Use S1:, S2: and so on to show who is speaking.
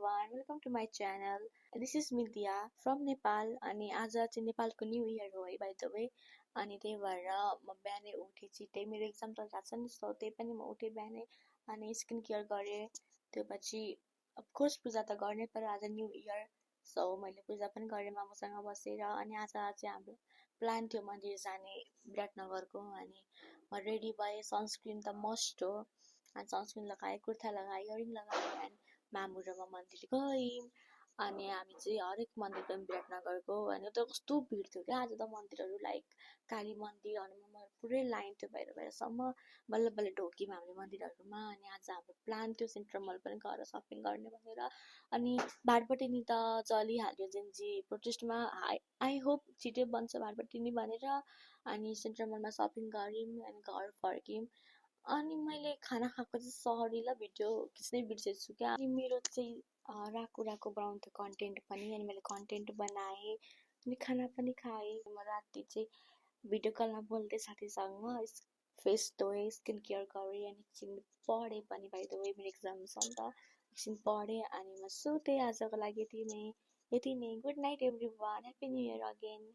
S1: everyone, welcome to my channel. This is Vidya from Nepal अनि आज चाहिँ नेपालको न्यू इयर हो है बाइ द वे अनि त्यही भएर म बिहानै उठे छिटै मेरो एक्जाम चलिरहेको छ नि सो त्यही पनि म उठे बिहानै अनि स्किन केयर गरे त्यसपछि अफ कोर्स पूजा त गर्नै पर्यो आज न्यू इयर सो मैले पूजा पनि गरे मामुसँग बसेर अनि आज चाहिँ हाम्रो प्लान थियो मन्दिर जाने विराटनगरको अनि म रेडी भए सनस्क्रिन त मस्ट हो अनि सनस्क्रिन लगाएँ कुर्ता लगाएँ इयरिङ लगाएँ अनि मामु र म मन्दिर गयौँ अनि हामी चाहिँ हरेक मन्दिर गयौँ विराटनगरको अनि त कस्तो भिड थियो क्या आज त मन्दिरहरू लाइक काली मन्दिर हनुमान पुरै लाइन थियो बाहिरसम्म बल्ल बल्ल ढोक्यौँ हामीले मन्दिरहरूमा अनि आज हाम्रो प्लान थियो सेन्ट्रल मल पनि गएर सपिङ गर्ने भनेर अनि भाटबटिनी त चलिहाल्यो जेन्जी प्रोटेस्टमा आई होप छिटै बन्छ भाटबटिनी भनेर अनि सेन्ट्रल मलमा सपिङ गऱ्यौँ अनि घर फर्क्यौँ अनि मैले खाना खाएको चाहिँ सरी ल भिडियो खिच्नै बिर्सेछु क्या अनि मेरो चाहिँ राको बनाउँथ्यो कन्टेन्ट पनि अनि मैले कन्टेन्ट बनाएँ अनि खाना पनि खाएँ म राति चाहिँ भिडियो कलमा बोल्दै साथीसँग फेस धोएँ स्किन केयर गरेँ अनि एकछिन पढेँ पनि बाइ द वे मेरो एक्जाम छ नि त एकछिन पढेँ अनि म सुतेँ आजको लागि यति नै good night every one happy new year again